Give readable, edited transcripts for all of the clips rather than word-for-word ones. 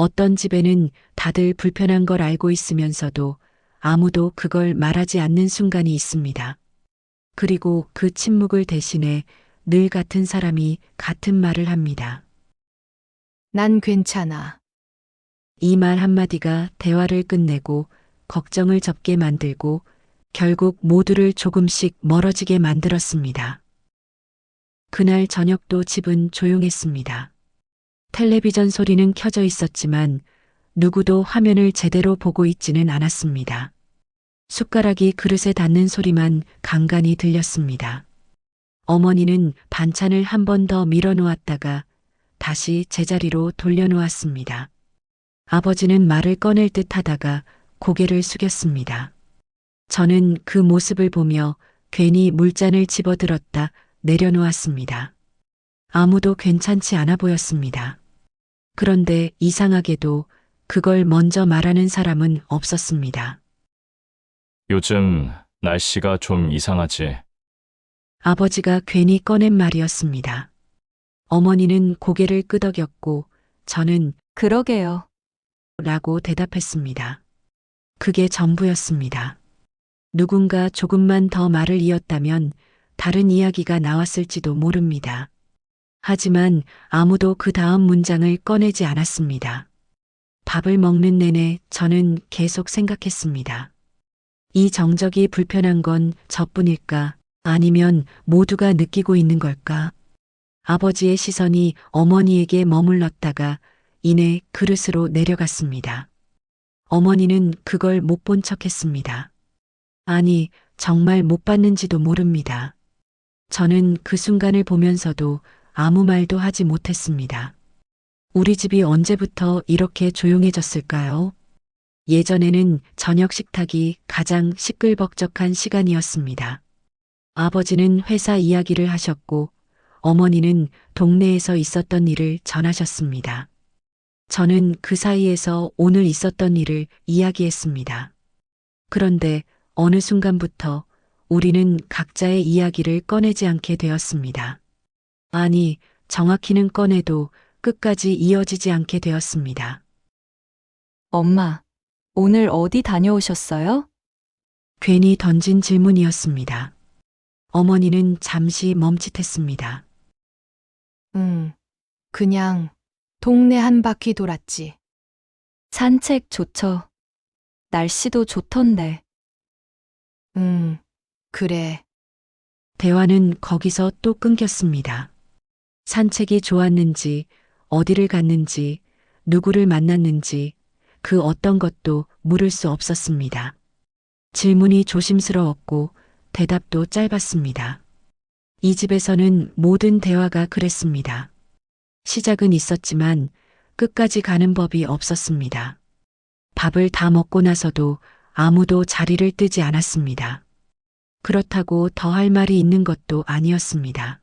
어떤 집에는 다들 불편한 걸 알고 있으면서도 아무도 그걸 말하지 않는 순간이 있습니다. 그리고 그 침묵을 대신해 늘 같은 사람이 같은 말을 합니다. 난 괜찮아. 이 말 한마디가 대화를 끝내고 걱정을 접게 만들고 결국 모두를 조금씩 멀어지게 만들었습니다. 그날 저녁도 집은 조용했습니다. 텔레비전 소리는 켜져 있었지만 누구도 화면을 제대로 보고 있지는 않았습니다. 숟가락이 그릇에 닿는 소리만 간간히 들렸습니다. 어머니는 반찬을 한 번 더 밀어 놓았다가 다시 제자리로 돌려놓았습니다. 아버지는 말을 꺼낼 듯 하다가 고개를 숙였습니다. 저는 그 모습을 보며 괜히 물잔을 집어들었다 내려놓았습니다. 아무도 괜찮지 않아 보였습니다. 그런데 이상하게도 그걸 먼저 말하는 사람은 없었습니다. 요즘 날씨가 좀 이상하지. 아버지가 괜히 꺼낸 말이었습니다. 어머니는 고개를 끄덕였고 저는 그러게요. 라고 대답했습니다. 그게 전부였습니다. 누군가 조금만 더 말을 이었다면 다른 이야기가 나왔을지도 모릅니다. 하지만 아무도 그 다음 문장을 꺼내지 않았습니다. 밥을 먹는 내내 저는 계속 생각했습니다. 이 정적이 불편한 건 저뿐일까? 아니면 모두가 느끼고 있는 걸까? 아버지의 시선이 어머니에게 머물렀다가 이내 그릇으로 내려갔습니다. 어머니는 그걸 못 본 척했습니다. 아니, 정말 못 봤는지도 모릅니다. 저는 그 순간을 보면서도 아무 말도 하지 못했습니다. 우리 집이 언제부터 이렇게 조용해졌을까요? 예전에는 저녁 식탁이 가장 시끌벅적한 시간이었습니다. 아버지는 회사 이야기를 하셨고 어머니는 동네에서 있었던 일을 전하셨습니다. 저는 그 사이에서 오늘 있었던 일을 이야기했습니다. 그런데 어느 순간부터 우리는 각자의 이야기를 꺼내지 않게 되었습니다. 아니, 정확히는 꺼내도 끝까지 이어지지 않게 되었습니다. 엄마, 오늘 어디 다녀오셨어요? 괜히 던진 질문이었습니다. 어머니는 잠시 멈칫했습니다. 그냥 동네 한 바퀴 돌았지. 산책 좋죠. 날씨도 좋던데. 그래. 대화는 거기서 또 끊겼습니다. 산책이 좋았는지, 어디를 갔는지, 누구를 만났는지, 그 어떤 것도 물을 수 없었습니다. 질문이 조심스러웠고 대답도 짧았습니다. 이 집에서는 모든 대화가 그랬습니다. 시작은 있었지만 끝까지 가는 법이 없었습니다. 밥을 다 먹고 나서도 아무도 자리를 뜨지 않았습니다. 그렇다고 더 할 말이 있는 것도 아니었습니다.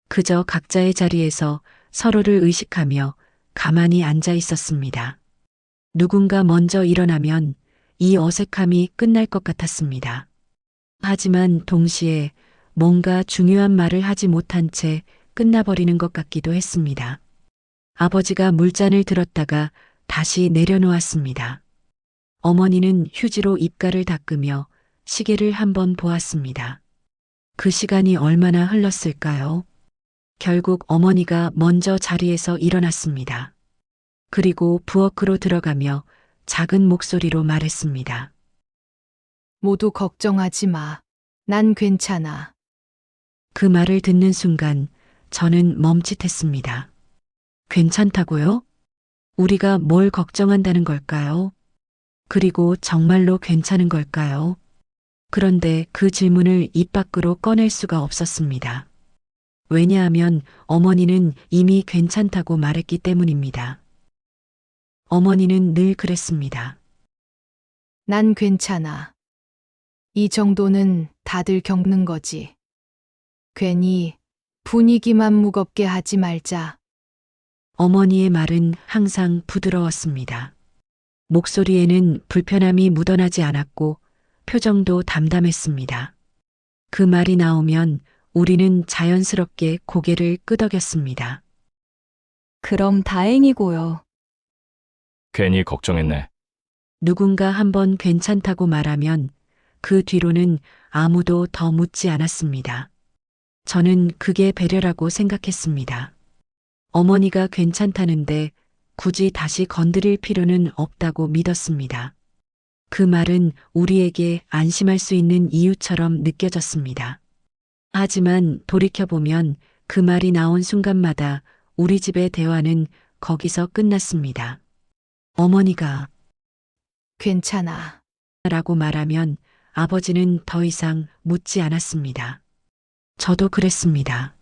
그저 각자의 자리에서 서로를 의식하며 가만히 앉아 있었습니다. 누군가 먼저 일어나면 이 어색함이 끝날 것 같았습니다. 하지만 동시에 뭔가 중요한 말을 하지 못한 채 끝나버리는 것 같기도 했습니다. 아버지가 물잔을 들었다가 다시 내려놓았습니다. 어머니는 휴지로 입가를 닦으며 시계를 한번 보았습니다. 그 시간이 얼마나 흘렀을까요? 결국 어머니가 먼저 자리에서 일어났습니다. 그리고 부엌으로 들어가며 작은 목소리로 말했습니다. 모두 걱정하지 마. 난 괜찮아. 그 말을 듣는 순간 저는 멈칫했습니다. 괜찮다고요? 우리가 뭘 걱정한다는 걸까요? 그리고 정말로 괜찮은 걸까요? 그런데 그 질문을 입 밖으로 꺼낼 수가 없었습니다. 왜냐하면 어머니는 이미 괜찮다고 말했기 때문입니다. 어머니는 늘 그랬습니다. 난 괜찮아. 이 정도는 다들 겪는 거지. 괜히 분위기만 무겁게 하지 말자. 어머니의 말은 항상 부드러웠습니다. 목소리에는 불편함이 묻어나지 않았고 표정도 담담했습니다. 그 말이 나오면 우리는 자연스럽게 고개를 끄덕였습니다. 그럼 다행이고요. 괜히 걱정했네. 누군가 한번 괜찮다고 말하면 그 뒤로는 아무도 더 묻지 않았습니다. 저는 그게 배려라고 생각했습니다. 어머니가 괜찮다는데 굳이 다시 건드릴 필요는 없다고 믿었습니다. 그 말은 우리에게 안심할 수 있는 이유처럼 느껴졌습니다. 하지만 돌이켜보면 그 말이 나온 순간마다 우리 집의 대화는 거기서 끝났습니다. 어머니가 괜찮아. 라고 말하면 아버지는 더 이상 묻지 않았습니다. 저도 그랬습니다.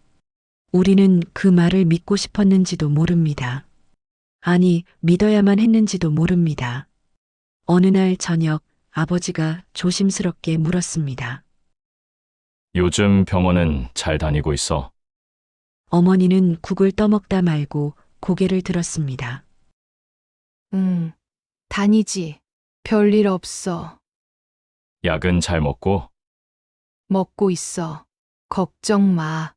우리는 그 말을 믿고 싶었는지도 모릅니다. 아니, 믿어야만 했는지도 모릅니다. 어느 날 저녁 아버지가 조심스럽게 물었습니다. 요즘 병원은 잘 다니고 있어. 어머니는 국을 떠먹다 말고 고개를 들었습니다. 응, 다니지. 별일 없어. 약은 잘 먹고. 먹고 있어. 걱정 마.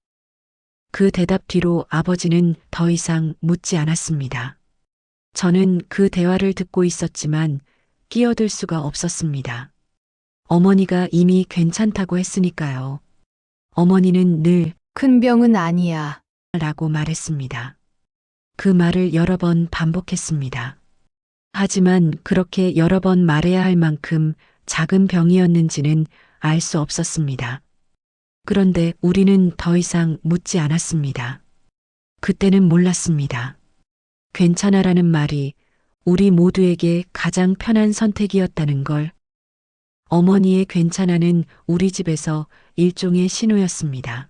그 대답 뒤로 아버지는 더 이상 묻지 않았습니다. 저는 그 대화를 듣고 있었지만 끼어들 수가 없었습니다. 어머니가 이미 괜찮다고 했으니까요. 어머니는 늘 큰 병은 아니야. 라고 말했습니다. 그 말을 여러 번 반복했습니다. 하지만 그렇게 여러 번 말해야 할 만큼 작은 병이었는지는 알 수 없었습니다. 그런데 우리는 더 이상 묻지 않았습니다. 그때는 몰랐습니다. 괜찮아라는 말이 우리 모두에게 가장 편한 선택이었다는 걸. 어머니의 괜찮아는 우리 집에서 일종의 신호였습니다.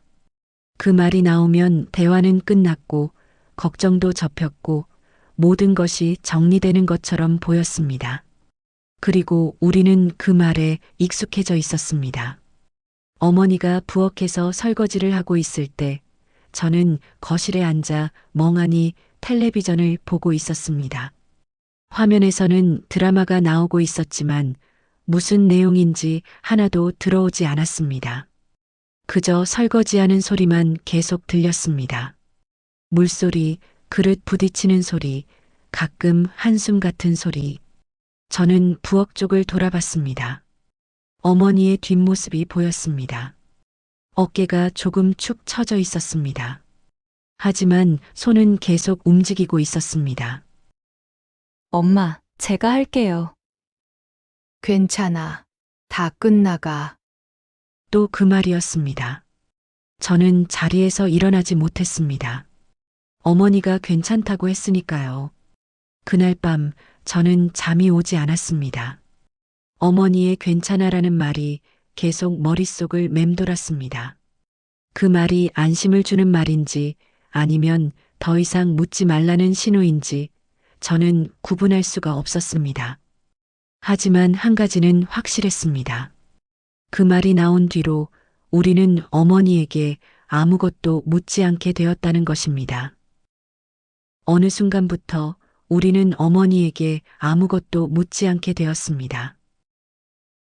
그 말이 나오면 대화는 끝났고 걱정도 접혔고 모든 것이 정리되는 것처럼 보였습니다. 그리고 우리는 그 말에 익숙해져 있었습니다. 어머니가 부엌에서 설거지를 하고 있을 때 저는 거실에 앉아 멍하니 텔레비전을 보고 있었습니다. 화면에서는 드라마가 나오고 있었지만 무슨 내용인지 하나도 들어오지 않았습니다. 그저 설거지하는 소리만 계속 들렸습니다. 물소리, 그릇 부딪히는 소리, 가끔 한숨 같은 소리. 저는 부엌 쪽을 돌아봤습니다. 어머니의 뒷모습이 보였습니다. 어깨가 조금 축 처져 있었습니다. 하지만 손은 계속 움직이고 있었습니다. 엄마, 제가 할게요. 괜찮아. 다 끝나가. 또 그 말이었습니다. 저는 자리에서 일어나지 못했습니다. 어머니가 괜찮다고 했으니까요. 그날 밤 저는 잠이 오지 않았습니다. 어머니의 괜찮아라는 말이 계속 머릿속을 맴돌았습니다. 그 말이 안심을 주는 말인지 아니면 더 이상 묻지 말라는 신호인지 저는 구분할 수가 없었습니다. 하지만 한 가지는 확실했습니다. 그 말이 나온 뒤로 우리는 어머니에게 아무것도 묻지 않게 되었다는 것입니다. 어느 순간부터 우리는 어머니에게 아무것도 묻지 않게 되었습니다.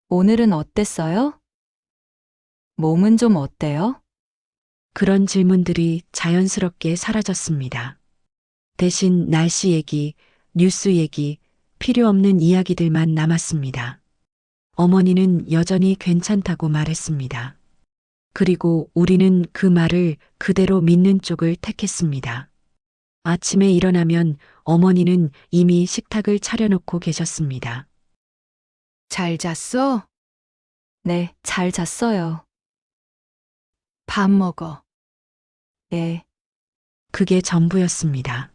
오늘은 어땠어요? 몸은 좀 어때요? 그런 질문들이 자연스럽게 사라졌습니다. 대신 날씨 얘기, 뉴스 얘기, 필요 없는 이야기들만 남았습니다. 어머니는 여전히 괜찮다고 말했습니다. 그리고 우리는 그 말을 그대로 믿는 쪽을 택했습니다. 아침에 일어나면 어머니는 이미 식탁을 차려놓고 계셨습니다. 잘 잤어? 네, 잘 잤어요. 밥 먹어. 예, 그게 전부였습니다.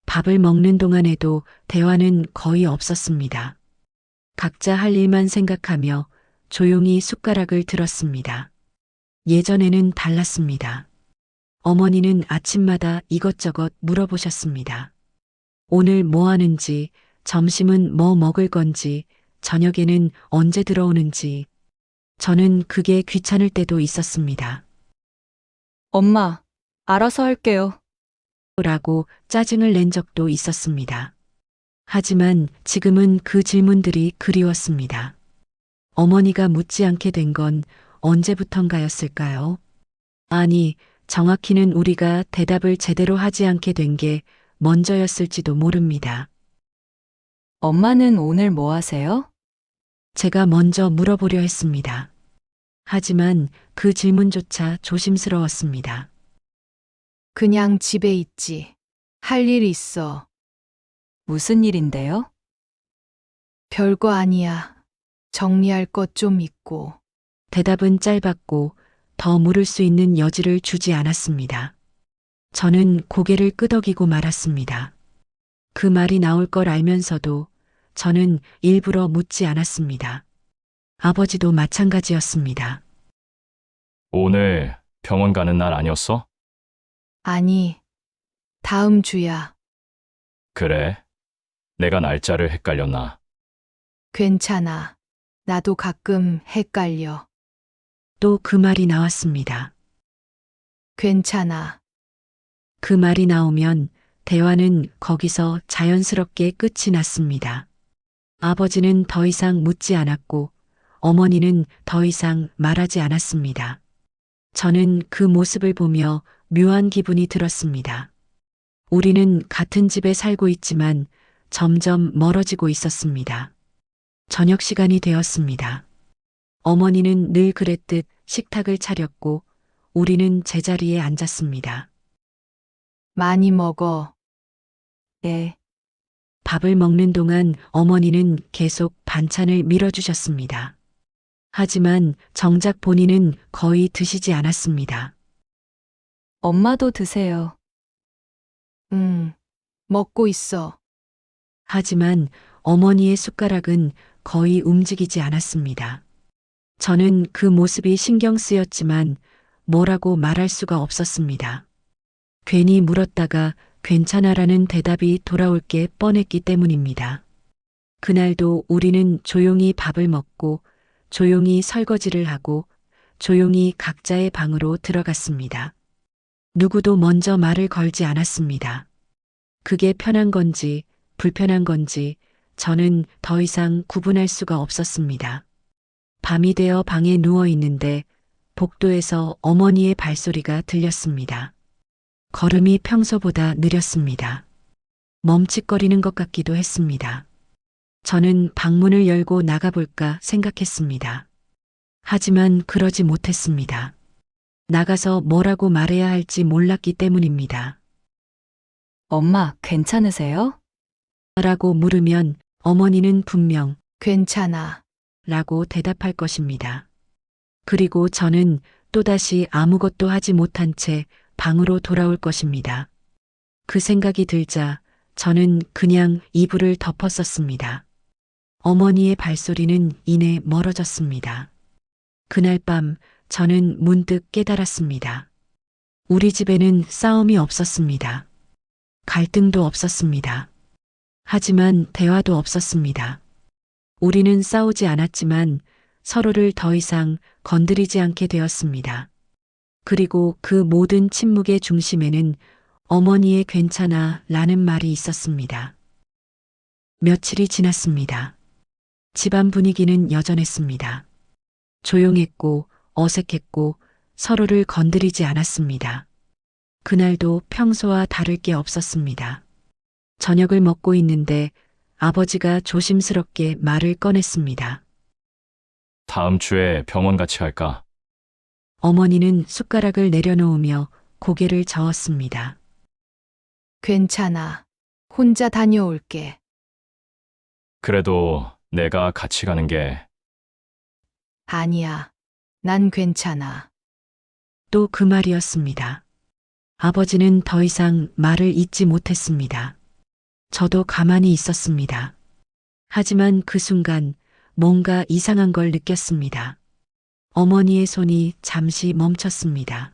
밥을 먹는 동안에도 대화는 거의 없었습니다. 각자 할 일만 생각하며 조용히 숟가락을 들었습니다. 예전에는 달랐습니다. 어머니는 아침마다 이것저것 물어보셨습니다. 오늘 뭐 하는지, 점심은 뭐 먹을 건지, 저녁에는 언제 들어오는지. 저는 그게 귀찮을 때도 있었습니다. 엄마, 알아서 할게요. 라고 짜증을 낸 적도 있었습니다. 하지만 지금은 그 질문들이 그리웠습니다. 어머니가 묻지 않게 된 건 언제부턴가였을까요? 아니, 정확히는 우리가 대답을 제대로 하지 않게 된 게 먼저였을지도 모릅니다. 엄마는 오늘 뭐 하세요? 제가 먼저 물어보려 했습니다. 하지만 그 질문조차 조심스러웠습니다. 그냥 집에 있지. 할 일 있어. 무슨 일인데요? 별거 아니야. 정리할 것 좀 있고. 대답은 짧았고 더 물을 수 있는 여지를 주지 않았습니다. 저는 고개를 끄덕이고 말았습니다. 그 말이 나올 걸 알면서도 저는 일부러 묻지 않았습니다. 아버지도 마찬가지였습니다. 오늘 병원 가는 날 아니었어? 아니, 다음 주야. 그래. 내가 날짜를 헷갈렸나? 괜찮아. 나도 가끔 헷갈려. 또 그 말이 나왔습니다. 괜찮아. 그 말이 나오면 대화는 거기서 자연스럽게 끝이 났습니다. 아버지는 더 이상 묻지 않았고 어머니는 더 이상 말하지 않았습니다. 저는 그 모습을 보며 묘한 기분이 들었습니다. 우리는 같은 집에 살고 있지만 점점 멀어지고 있었습니다. 저녁 시간이 되었습니다. 어머니는 늘 그랬듯 식탁을 차렸고 우리는 제자리에 앉았습니다. 많이 먹어. 네. 밥을 먹는 동안 어머니는 계속 반찬을 밀어주셨습니다. 하지만 정작 본인은 거의 드시지 않았습니다. 엄마도 드세요. 먹고 있어. 하지만 어머니의 숟가락은 거의 움직이지 않았습니다. 저는 그 모습이 신경 쓰였지만 뭐라고 말할 수가 없었습니다. 괜히 물었다가 괜찮아라는 대답이 돌아올 게 뻔했기 때문입니다. 그날도 우리는 조용히 밥을 먹고 조용히 설거지를 하고 조용히 각자의 방으로 들어갔습니다. 누구도 먼저 말을 걸지 않았습니다. 그게 편한 건지 불편한 건지 저는 더 이상 구분할 수가 없었습니다. 밤이 되어 방에 누워 있는데 복도에서 어머니의 발소리가 들렸습니다. 걸음이 평소보다 느렸습니다. 멈칫거리는 것 같기도 했습니다. 저는 방문을 열고 나가볼까 생각했습니다. 하지만 그러지 못했습니다. 나가서 뭐라고 말해야 할지 몰랐기 때문입니다. 엄마, 괜찮으세요? 라고 물으면 어머니는 분명 괜찮아. 라고 대답할 것입니다. 그리고 저는 또다시 아무것도 하지 못한 채 방으로 돌아올 것입니다. 그 생각이 들자 저는 그냥 이불을 덮었었습니다. 어머니의 발소리는 이내 멀어졌습니다. 그날 밤 저는 문득 깨달았습니다. 우리 집에는 싸움이 없었습니다. 갈등도 없었습니다. 하지만 대화도 없었습니다. 우리는 싸우지 않았지만 서로를 더 이상 건드리지 않게 되었습니다. 그리고 그 모든 침묵의 중심에는 어머니의 괜찮아 라는 말이 있었습니다. 며칠이 지났습니다. 집안 분위기는 여전했습니다. 조용했고 어색했고 서로를 건드리지 않았습니다. 그날도 평소와 다를 게 없었습니다. 저녁을 먹고 있는데 아버지가 조심스럽게 말을 꺼냈습니다. 다음 주에 병원 같이 갈까? 어머니는 숟가락을 내려놓으며 고개를 저었습니다. 괜찮아. 혼자 다녀올게. 그래도 내가 같이 가는 게 아니야. 난 괜찮아. 또 그 말이었습니다. 아버지는 더 이상 말을 잇지 못했습니다. 저도 가만히 있었습니다. 하지만 그 순간 뭔가 이상한 걸 느꼈습니다. 어머니의 손이 잠시 멈췄습니다.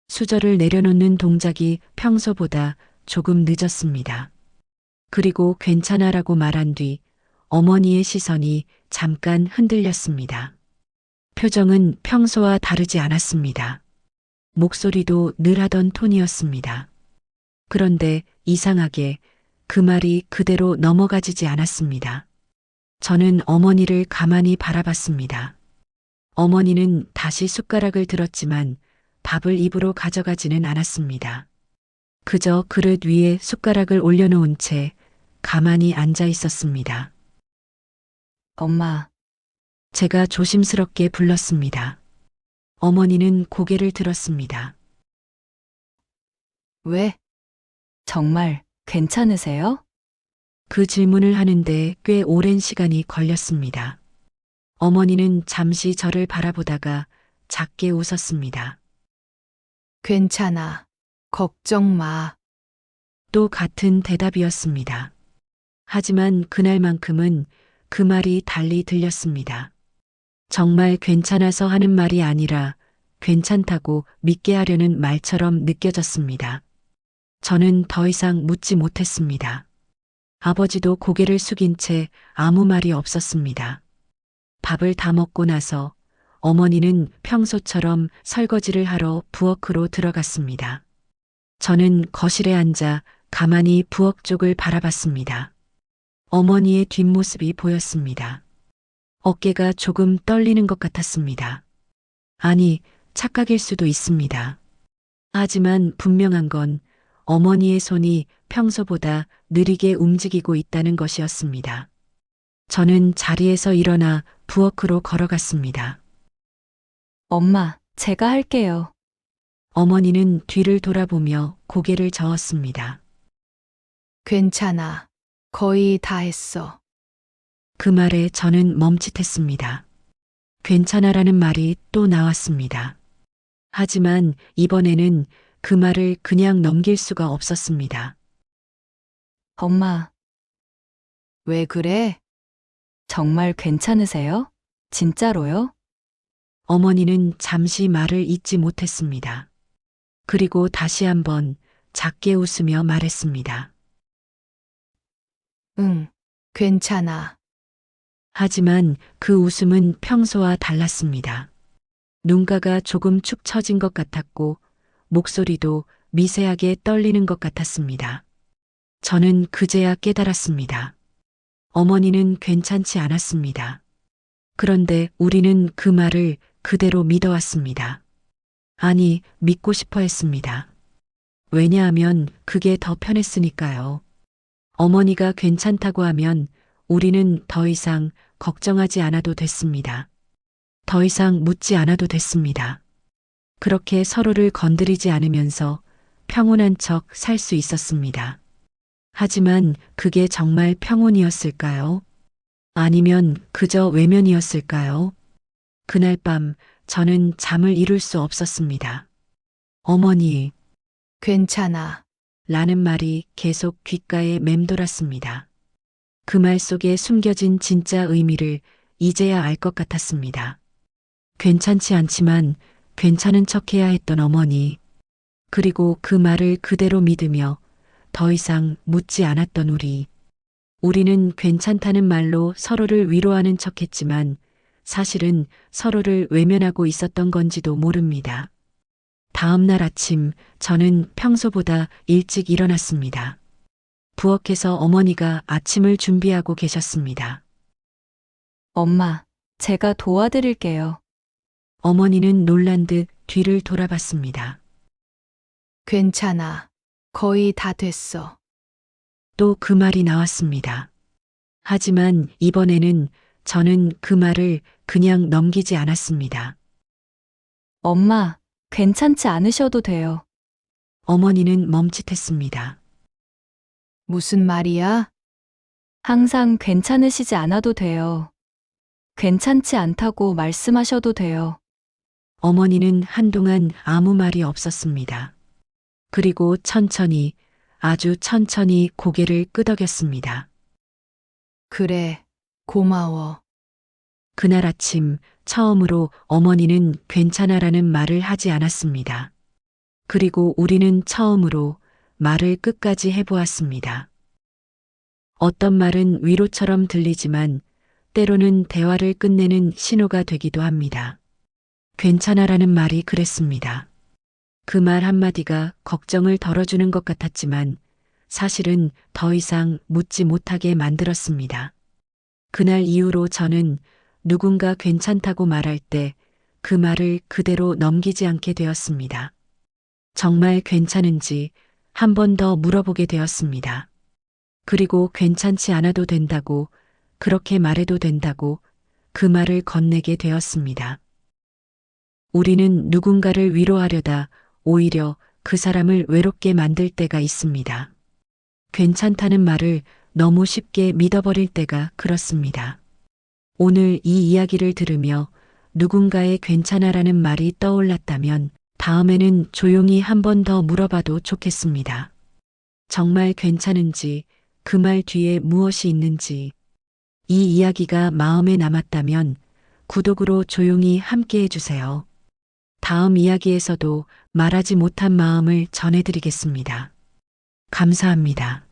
수저를 내려놓는 동작이 평소보다 조금 늦었습니다. 그리고 괜찮아라고 말한 뒤 어머니의 시선이 잠깐 흔들렸습니다. 표정은 평소와 다르지 않았습니다. 목소리도 늘 하던 톤이었습니다. 그런데 이상하게 그 말이 그대로 넘어가지지 않았습니다. 저는 어머니를 가만히 바라봤습니다. 어머니는 다시 숟가락을 들었지만 밥을 입으로 가져가지는 않았습니다. 그저 그릇 위에 숟가락을 올려놓은 채 가만히 앉아 있었습니다. 엄마, 제가 조심스럽게 불렀습니다. 어머니는 고개를 들었습니다. 왜? 정말 괜찮으세요? 그 질문을 하는데 꽤 오랜 시간이 걸렸습니다. 어머니는 잠시 저를 바라보다가 작게 웃었습니다. 괜찮아. 걱정 마. 또 같은 대답이었습니다. 하지만 그날만큼은 그 말이 달리 들렸습니다. 정말 괜찮아서 하는 말이 아니라 괜찮다고 믿게 하려는 말처럼 느껴졌습니다. 저는 더 이상 묻지 못했습니다. 아버지도 고개를 숙인 채 아무 말이 없었습니다. 밥을 다 먹고 나서 어머니는 평소처럼 설거지를 하러 부엌으로 들어갔습니다. 저는 거실에 앉아 가만히 부엌 쪽을 바라봤습니다. 어머니의 뒷모습이 보였습니다. 어깨가 조금 떨리는 것 같았습니다. 아니, 착각일 수도 있습니다. 하지만 분명한 건 어머니의 손이 평소보다 느리게 움직이고 있다는 것이었습니다. 저는 자리에서 일어나 부엌으로 걸어갔습니다. 엄마, 제가 할게요. 어머니는 뒤를 돌아보며 고개를 저었습니다. 괜찮아. 거의 다 했어. 그 말에 저는 멈칫했습니다. 괜찮아라는 말이 또 나왔습니다. 하지만 이번에는 그 말을 그냥 넘길 수가 없었습니다. 엄마, 왜 그래? 정말 괜찮으세요? 진짜로요? 어머니는 잠시 말을 잇지 못했습니다. 그리고 다시 한번 작게 웃으며 말했습니다. 응, 괜찮아. 하지만 그 웃음은 평소와 달랐습니다. 눈가가 조금 축 처진 것 같았고 목소리도 미세하게 떨리는 것 같았습니다. 저는 그제야 깨달았습니다. 어머니는 괜찮지 않았습니다. 그런데 우리는 그 말을 그대로 믿어왔습니다. 아니, 믿고 싶어 했습니다. 왜냐하면 그게 더 편했으니까요. 어머니가 괜찮다고 하면 우리는 더 이상 걱정하지 않아도 됐습니다. 더 이상 묻지 않아도 됐습니다. 그렇게 서로를 건드리지 않으면서 평온한 척 살 수 있었습니다. 하지만 그게 정말 평온이었을까요? 아니면 그저 외면이었을까요? 그날 밤 저는 잠을 이룰 수 없었습니다. 어머니, 괜찮아. 라는 말이 계속 귓가에 맴돌았습니다. 그 말 속에 숨겨진 진짜 의미를 이제야 알 것 같았습니다. 괜찮지 않지만 괜찮은 척해야 했던 어머니, 그리고 그 말을 그대로 믿으며 더 이상 묻지 않았던 우리. 우리는 괜찮다는 말로 서로를 위로하는 척했지만 사실은 서로를 외면하고 있었던 건지도 모릅니다. 다음 날 아침 저는 평소보다 일찍 일어났습니다. 부엌에서 어머니가 아침을 준비하고 계셨습니다. 엄마, 제가 도와드릴게요. 어머니는 놀란 듯 뒤를 돌아봤습니다. 괜찮아. 거의 다 됐어. 또 그 말이 나왔습니다. 하지만 이번에는 저는 그 말을 그냥 넘기지 않았습니다. 엄마, 괜찮지 않으셔도 돼요. 어머니는 멈칫했습니다. 무슨 말이야? 항상 괜찮으시지 않아도 돼요. 괜찮지 않다고 말씀하셔도 돼요. 어머니는 한동안 아무 말이 없었습니다. 그리고 천천히, 아주 천천히 고개를 끄덕였습니다. 그래. 고마워. 그날 아침 처음으로 어머니는 괜찮아라는 말을 하지 않았습니다. 그리고 우리는 처음으로 말을 끝까지 해보았습니다. 어떤 말은 위로처럼 들리지만 때로는 대화를 끝내는 신호가 되기도 합니다. 괜찮아라는 말이 그랬습니다. 그 말 한마디가 걱정을 덜어주는 것 같았지만 사실은 더 이상 묻지 못하게 만들었습니다. 그날 이후로 저는 누군가 괜찮다고 말할 때 그 말을 그대로 넘기지 않게 되었습니다. 정말 괜찮은지 한 번 더 물어보게 되었습니다. 그리고 괜찮지 않아도 된다고, 그렇게 말해도 된다고 그 말을 건네게 되었습니다. 우리는 누군가를 위로하려다 오히려 그 사람을 외롭게 만들 때가 있습니다. 괜찮다는 말을 너무 쉽게 믿어버릴 때가 그렇습니다. 오늘 이 이야기를 들으며 누군가의 괜찮아라는 말이 떠올랐다면 다음에는 조용히 한 번 더 물어봐도 좋겠습니다. 정말 괜찮은지, 그 말 뒤에 무엇이 있는지. 이 이야기가 마음에 남았다면 구독으로 조용히 함께 해주세요. 다음 이야기에서도 말하지 못한 마음을 전해드리겠습니다. 감사합니다.